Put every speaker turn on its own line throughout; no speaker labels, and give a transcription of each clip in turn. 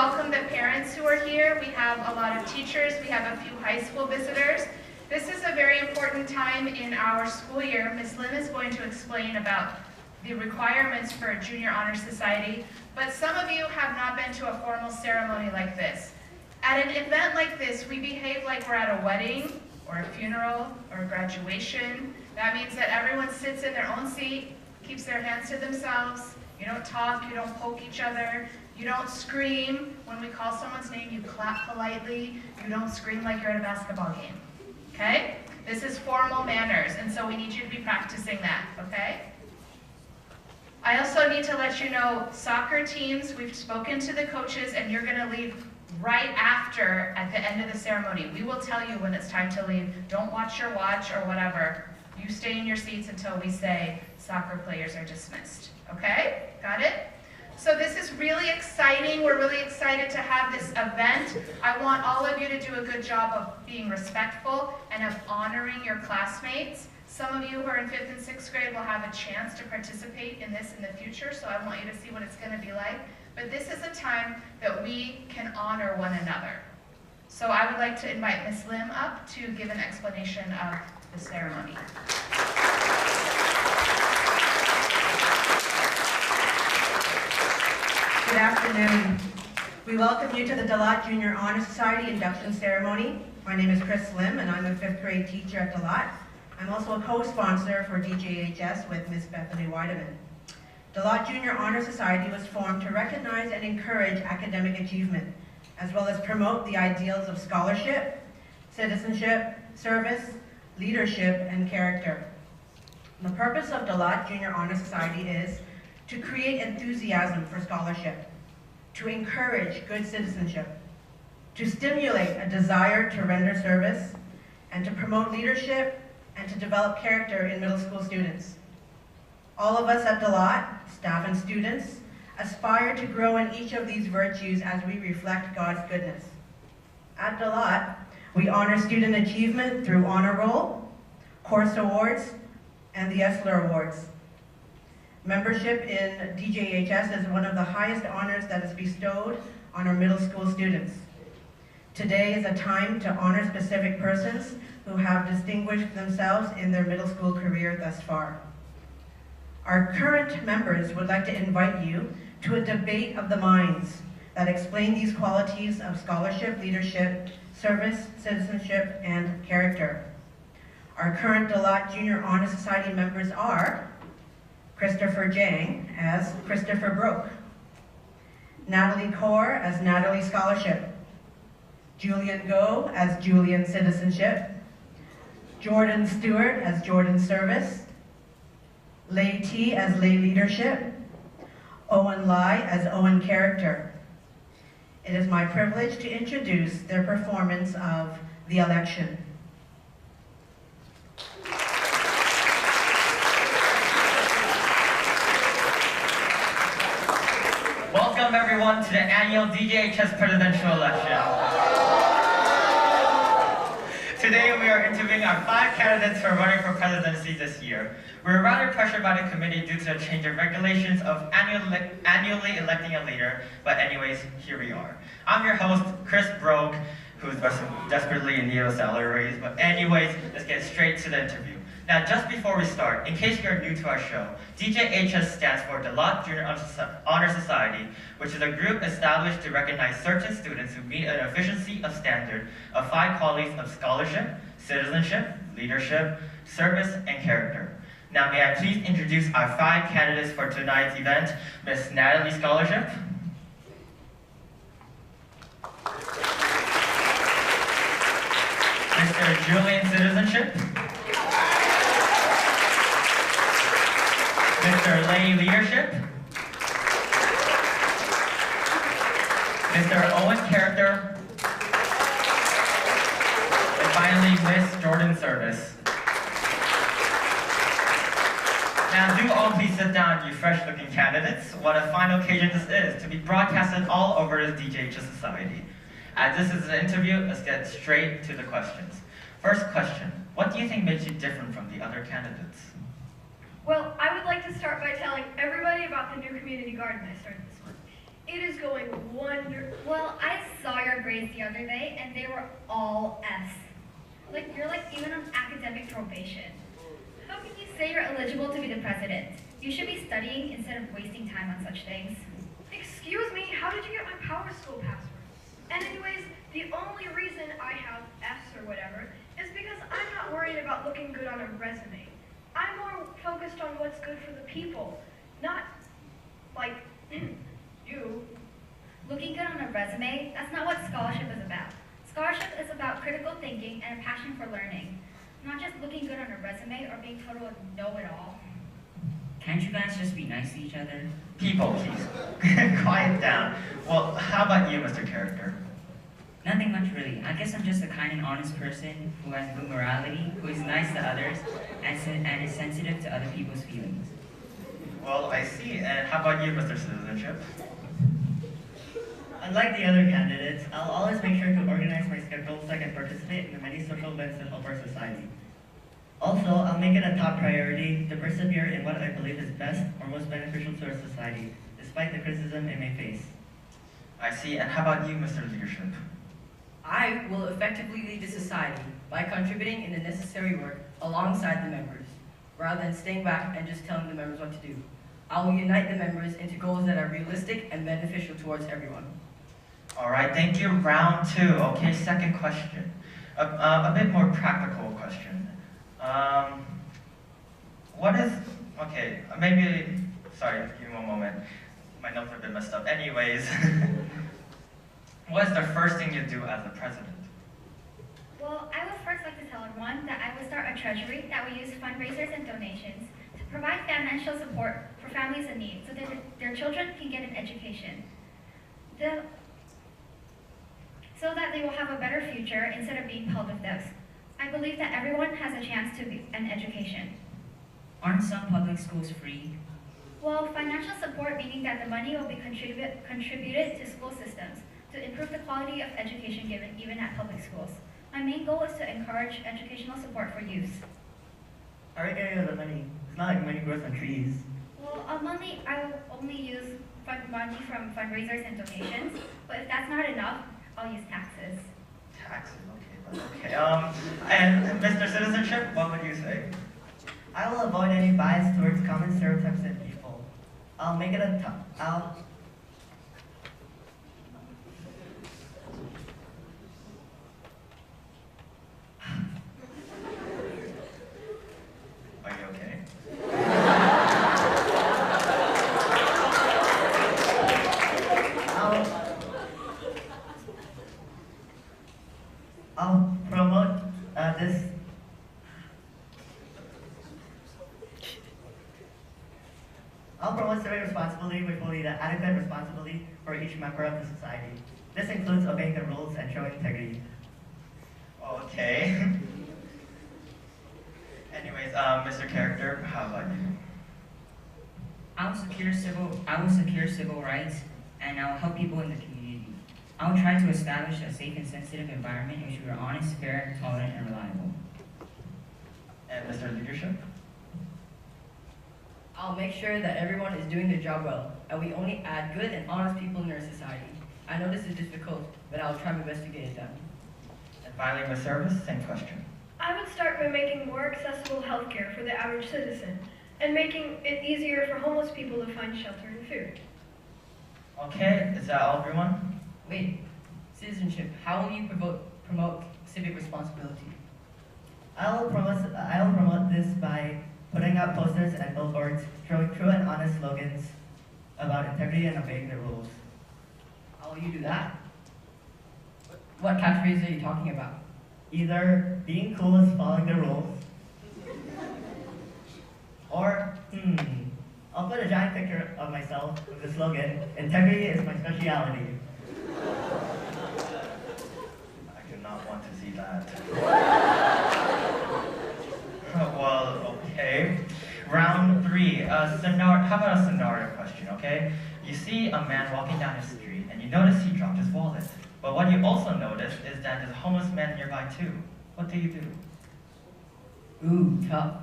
welcome the parents who are here. We have a lot of teachers. We have a few high school visitors. This is a very important time in our school year. Ms. Lim is going to explain about the requirements for a Junior Honor Society, but some of you have not been to a formal ceremony like this. At an event like this, we behave like we're at a wedding, or a funeral, or a graduation. That means that everyone sits in their own seat, keeps their hands to themselves. You don't talk, you don't poke each other, you don't scream. When we call someone's name, you clap politely. You don't scream like you're at a basketball game, okay? This is formal manners, and so we need you to be practicing that, okay? I also need to let you know, soccer teams, we've spoken to the coaches, and you're gonna leave right after, at the end of the ceremony. We will tell you when it's time to leave. Don't watch your watch or whatever. You stay in your seats until we say soccer players are dismissed. Okay? Got it? So this is really exciting. We're really excited to have this event. I want all of you to do a good job of being respectful and of honoring your classmates. Some of you who are in 5th and 6th grade will have a chance to participate in this in the future, so I want you to see what it's going to be like. But this is a time that we can honor one another. So I would like to invite Ms. Lim up to give an explanation of the ceremony.
Good afternoon. We welcome you to the Dalat Junior Honor Society induction ceremony. My name is Chris Lim, and I'm a 5th grade teacher at Dalat. I'm also a co-sponsor for DJHS with Ms. Bethany Weideman. Dalat Junior Honor Society was formed to recognize and encourage academic achievement, as well as promote the ideals of scholarship, citizenship, service, leadership, and character. The purpose of Dalat Junior Honor Society is to create enthusiasm for scholarship, to encourage good citizenship, to stimulate a desire to render service, and to promote leadership and to develop character in middle school students. All of us at Dalat, staff and students, aspire to grow in each of these virtues as we reflect God's goodness. At Dalat, we honor student achievement through honor roll, course awards, and the Esler Awards. Membership in DJHS is one of the highest honors that is bestowed on our middle school students. Today is a time to honor specific persons who have distinguished themselves in their middle school career thus far. Our current members would like to invite you to a debate of the minds that explain these qualities of scholarship, leadership, service, citizenship, and character. Our current Dalat Junior Honor Society members are Christopher Yang as Christopher Broke, Natalie Kaur as Natalie Scholarship, Julian Go as Julian Citizenship, Jordan Stewart as Jordan Service, Lei T as Lei Leadership, Owen Lai as Owen Character. It is my privilege to introduce their performance of The Election.
Welcome everyone to the annual DJHS presidential election. Today we are interviewing our 5 candidates who are running for presidency this year. We were rather pressured by the committee due to the change of regulations of annually electing a leader, but anyways, here we are. I'm your host, Chris Broke, who's desperately in need of a salary raise, but anyways, let's get straight to the interview. Now, just before we start, in case you're new to our show, DJHS stands for Dalat Junior Honor Society, which is a group established to recognize certain students who meet an efficiency of standard of 5 qualities of scholarship, citizenship, leadership, service, and character. Now, may I please introduce our 5 candidates for tonight's event, Miss Natalie Scholarship, Mr. Julian Citizenship, Mr. Lei Leadership, Mr. Owen Character, and finally Miss Jordan Service. Now do all please sit down, you fresh looking candidates. What a fine occasion this is, to be broadcasted all over the DJHS Society. As this is an interview, let's get straight to the questions. First question, what do you think makes you different from the other candidates?
Well, I would like to start by telling everybody about the new community garden I started this month. It is going wonderful.
Well, I saw your grades the other day, and they were all Fs. Like, you're like even on academic probation. How can you say you're eligible to be the president? You should be studying instead of wasting time on such things.
Excuse me, how did you get my Power School password? And anyways, the only reason I have Fs or whatever is because I'm not worried about looking good on a resume. I'm more focused on what's good for the people, not like you.
Looking good on a resume, that's not what scholarship is about. Scholarship is about critical thinking and a passion for learning, not just looking good on a resume or being total know-it-all.
Can't you guys just be nice to each other?
People, please. Quiet down. Well, how about you, Mr. Character?
Nothing much really. I guess I'm just a kind and honest person who has good morality, who is nice to others, and is sensitive to other people's feelings.
Well, I see. And how about you, Mr. Citizenship?
Unlike the other candidates, I'll always make sure to organize my schedule so I can participate in the many social events that help our society. Also, I'll make it a top priority to persevere in what I believe is best or most beneficial to our society, despite the criticism it may face.
I see. And how about you, Mr. Leadership?
I will effectively lead the society by contributing in the necessary work alongside the members, rather than staying back and just telling the members what to do. I will unite the members into goals that are realistic and beneficial towards everyone.
All right, thank you. Round 2. Okay, second question. A bit more practical question. Sorry, give me one moment. My notes are a bit messed up. Anyways, what is the first thing you do as the president?
Well, I would first like to tell everyone that I will start a treasury that will use fundraisers and donations to provide financial support for families in need so that their children can get an education. So that they will have a better future instead of being held with debts. I believe that everyone has a chance to an education.
Aren't some public schools free?
Well, financial support meaning that the money will be contributed to school systems to improve the quality of education given even at public schools. My main goal is to encourage educational support for youth.
How are you getting the money? It's not like money grows on trees.
Well, money I will only use money from fundraisers and donations, but if that's not enough, I'll use taxes.
Taxes, okay. And Mr. Citizenship, what would you say?
I will avoid any bias towards common stereotypes in people. I'll make it Are you okay? I'll promote this. I'll promote civic responsibility with fully the adequate responsibility for each member of the society. This includes obeying the rules and showing integrity.
Okay. Anyways, Mr. Character, how about you?
I will secure civil rights, and I will help people in the community. I will try to establish a safe and sensitive environment in which we are honest, fair, tolerant, and reliable.
And Mr. Leadership?
I'll make sure that everyone is doing their job well, and we only add good and honest people in our society. I know this is difficult, but I'll try my best to get it done.
And finally, Ms. Service, same question.
I would start by making more accessible healthcare for the average citizen and making it easier for homeless people to find shelter and food.
Okay, is that all, everyone?
Wait, citizenship, how will you promote civic responsibility?
I'll promote this by putting up posters and billboards showing true and honest slogans about integrity and obeying the rules.
How will you do that? What catchphrase are you talking about?
Either being cool is following the rules, or, I'll put a giant picture of myself with the slogan, integrity is my speciality.
I do not want to see that. Well, okay. Round 3. How about a scenario question, okay? You see a man walking down the street, and you notice he dropped his wallet. But what you also notice is that there's a homeless man nearby too. What do you do?
Ooh, tough.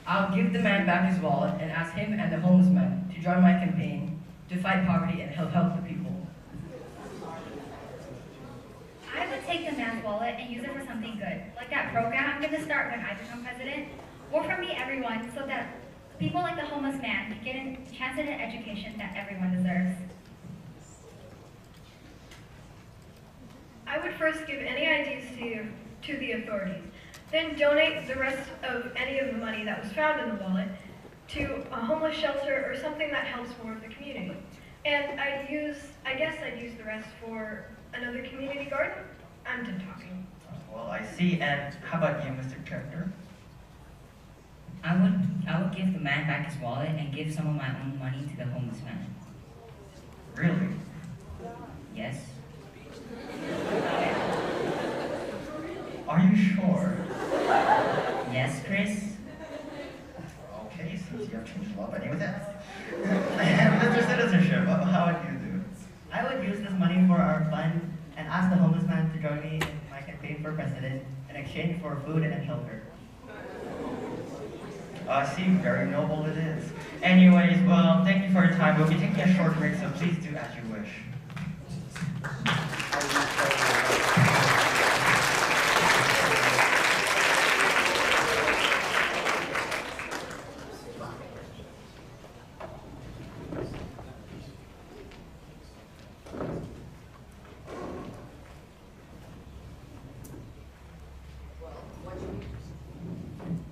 I'll give the man back his wallet and ask him and the homeless man to join my fight poverty and help the people.
I would take the man's wallet and use it for something good, like that program I'm going to start when I become president. More from me, everyone, so that people like the homeless man can get a chance at an education that everyone deserves.
I would first give any ideas to the authorities, then donate the rest of any of the money that was found in the wallet to a homeless shelter or something that helps more of the community. And I guess I'd use the rest for another community garden. I'm done talking.
Well, I see. And how about you, Mr. Director?
I would give the man back his wallet and give some of my own money to the homeless man.
Really?
Yes.
Are you sure?
Yes, Chris?
Okay, since you have changed the law, but anyway, Mr. Citizenship, how would you do?
I would use this money for our fund and ask the homeless man to join me in my campaign for president in exchange for food and shelter.
I see, very noble it is. Anyways, well, thank you for your time. We'll be taking a short break, so please do as you wish.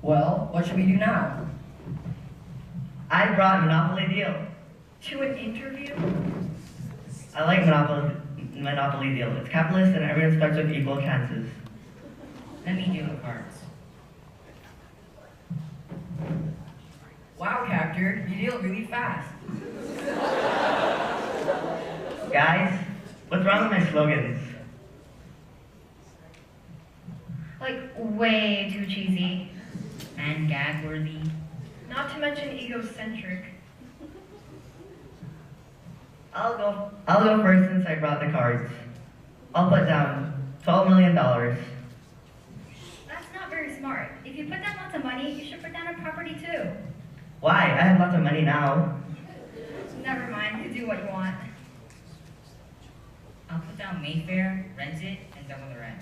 Well, what should we do now?
I brought Monopoly Deal.
To an interview?
I like Monopoly Deal. It's capitalist and everyone starts with equal chances.
Let me deal the cards.
Wow, Captor, you deal really fast.
Guys, what's wrong with my slogans?
Like, way too cheesy.
And gag-worthy.
Not to mention egocentric.
I'll go first since I brought the cards. I'll put down $12 million.
That's not very smart. If you put down lots of money, you should put down a property too.
Why? I have lots of money now.
Never mind, you do what you want.
I'll put down Mayfair, rent it, and double the rent.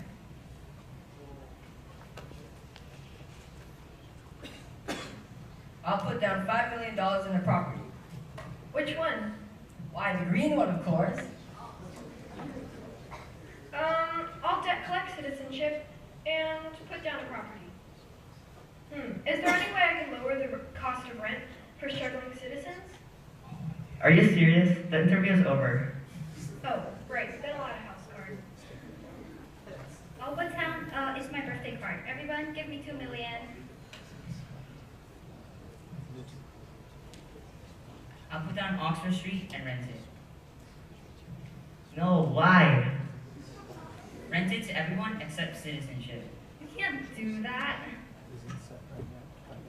I'll put down $5 million in a property.
Which one?
Why, the green one, of course.
I'll debt collect citizenship and put down a property. Is there any way I can lower the cost of rent for struggling citizens?
Are you serious? The interview's over.
Oh, right, then I'll add a house card.
I'll put down, it's my birthday card. Everyone, give me 2 million.
I'll put down Oxford Street and rent it.
No, why?
Rent it to everyone except citizenship.
You can't do that.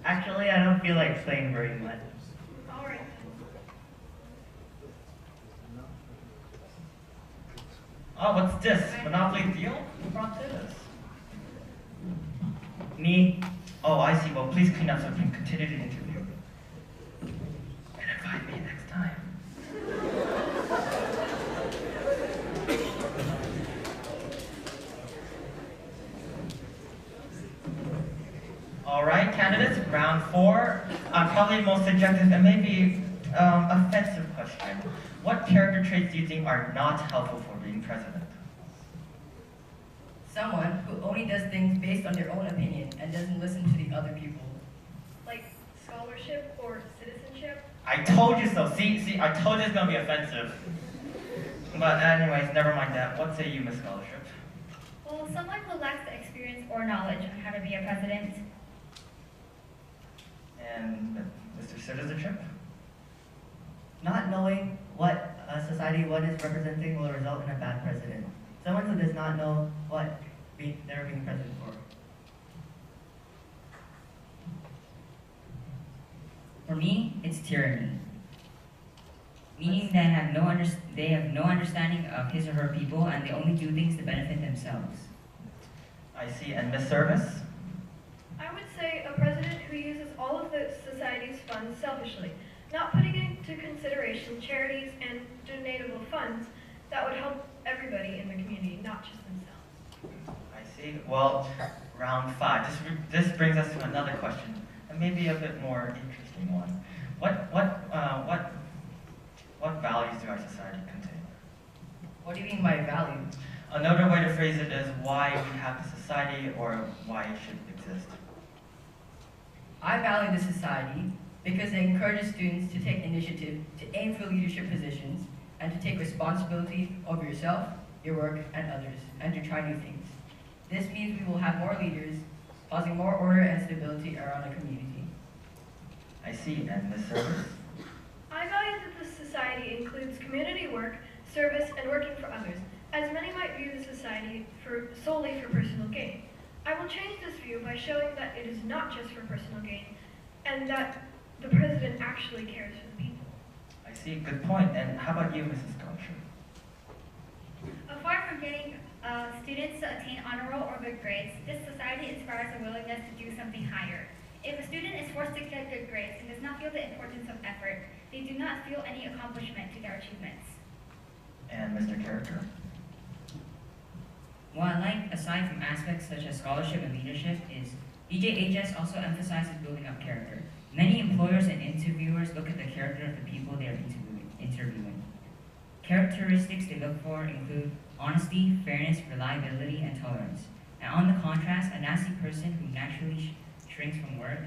Actually, I don't feel like playing very much.
Alright.
Oh, what's this? Monopoly Deal? Who brought this?
Me?
Oh, I see. Well, please clean up so we can continue the interview. And invite me next time. All right, candidates, round 4. Probably most subjective and maybe offensive question. What character traits do you think are not helpful for being president?
Someone who only does things based on their own opinion and doesn't listen to the other people.
Like scholarship or citizenship?
I told you so. See, I told you it's gonna be offensive. But anyways, never mind that. What say you, Miss Scholarship?
Well, someone who lacks the experience or knowledge on how to be a president.
And Mr. Citizenship?
Not knowing what society one is representing will result in a bad president. Someone who does not know what they're being president for.
For me, it's tyranny. Meaning they have no understanding of his or her people and they only do things to benefit themselves.
I see. And Miss Service?
I would say a president who uses all of the society's funds selfishly. not putting into consideration charities and donatable funds that would help everybody in the community, not just themselves.
I see. Well, round 5. This brings us to another question, and maybe a bit more interesting one. What values do our society contain?
What do you mean by value?
Another way to phrase it is why we have the society or why it should exist.
I value the society because it encourages students to take initiative, to aim for leadership positions, and to take responsibility over yourself, your work, and others, and to try new things. This means we will have more leaders, causing more order and stability around the community.
I see. And Ms. Service?
I value that the society includes community work, service, and working for others, as many might view the society solely for personal gain. I will change this view by showing that it is not just for personal gain, and that the president actually cares for the people.
I see. Good point. And how about you, Mrs. Gosher?
Apart from getting students to attain honor roll or good grades, this society inspires a willingness to do something higher. If a student is forced to get good grades and does not feel the importance of effort, they do not feel any accomplishment to their achievements.
And Mr. Character?
What I like, aside from aspects such as scholarship and leadership, is DJHS also emphasizes building up character. Many employers and interviewers look at the character of the people they are interviewing. Characteristics they look for include honesty, fairness, reliability, and tolerance. And on the contrast, a nasty person who naturally shrinks from work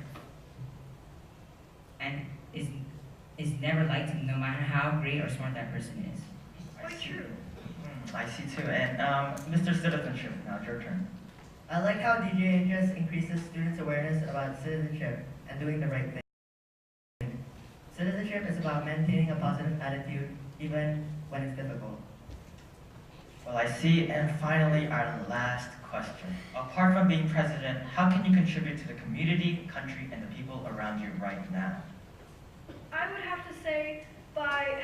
and is never liked no matter how great or smart that person is.
Quite true.
I see too. And Mr. Citizenship, now it's your turn.
I like how DJHS increases students' awareness about citizenship and doing the right thing. Citizenship is about maintaining a positive attitude even when it's difficult.
Well, I see. And finally, our last question. Apart from being president, how can you contribute to the community, country, and the people around you right now?
I would have to say by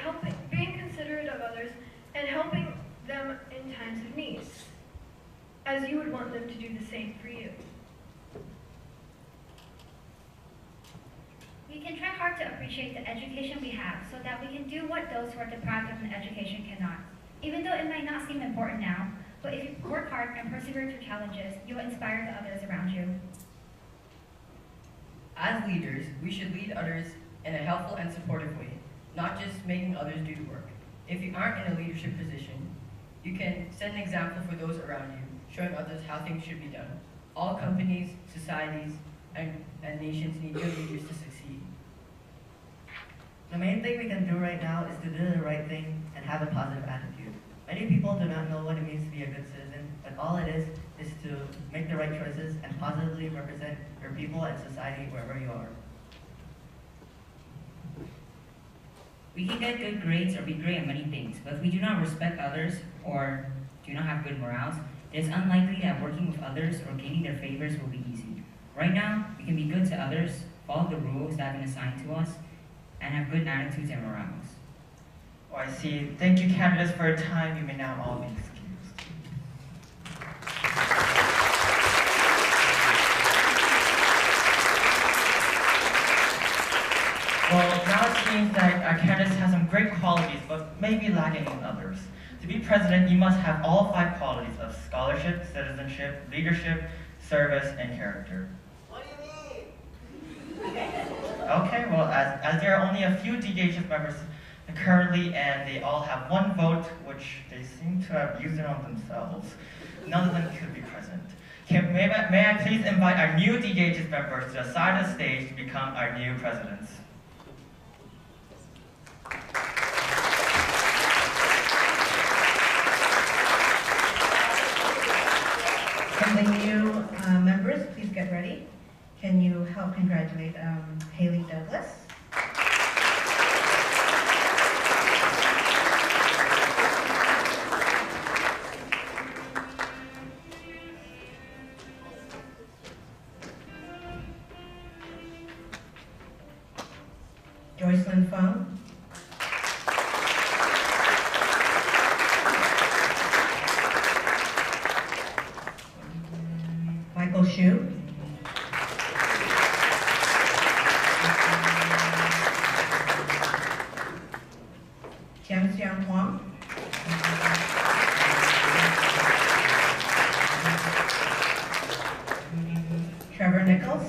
being considerate of others and helping them in times of need, as you would want them to do the same for you.
We can try hard to appreciate the education we have so that we can do what those who are deprived of an education cannot. Even though it might not seem important now, but if you work hard and persevere through challenges, you will inspire the others around you.
As leaders, we should lead others in a helpful and supportive way, not just making others do the work. If you aren't in a leadership position, you can set an example for those around you, showing others how things should be done. All companies, societies, and nations need good leaders to succeed.
The main thing we can do right now is to do the right thing and have a positive attitude. Many people do not know what it means to be a good citizen, but all it is to make the right choices and positively represent your people and society wherever you are.
We can get good grades or be great at many things, but if we do not respect others or do not have good morals, it is unlikely that working with others or gaining their favors will be easy. Right now, we can be good to others, follow the rules that have been assigned to us, and have good attitudes and morals.
Oh, I see. Thank you, candidates, for your time. You may now all be excused. Well, now it seems that our candidates have some great qualities, but maybe lacking in others. To be president, you must have all 5 qualities of scholarship, citizenship, leadership, service, and character.
What do you mean?
Okay, well, as there are only a few DJHS members currently, and they all have 1 vote, which they seem to have used it on themselves, none of them could be present. May I please invite our new DJHS members to the side of the stage to become our new presidents.
Can the new members please get ready? Can you help congratulate Haylee Douglas? Hwang, Trevor Nichols,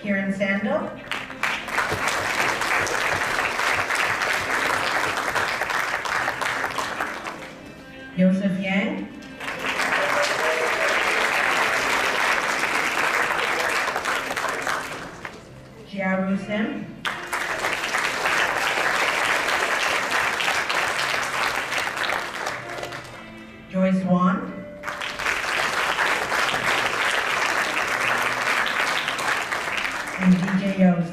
Keiryn Sandahl, Yoseph Yang, Jia Ru Sim, Joyce Wan, and DJ Yost.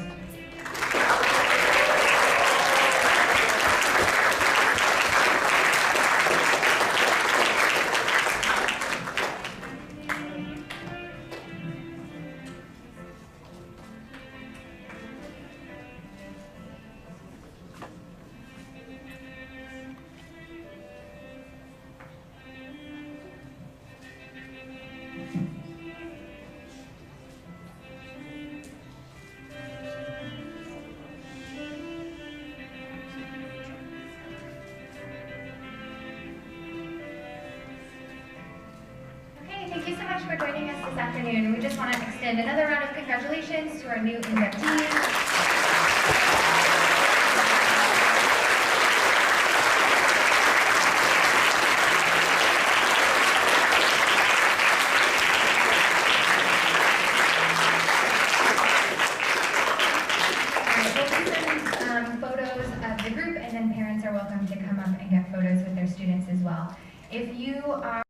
Thank you so much for joining us this afternoon. We just want to extend another round of congratulations to our new inductees. Photos of the group, and then parents are welcome to come up and get photos with their students as well. If you are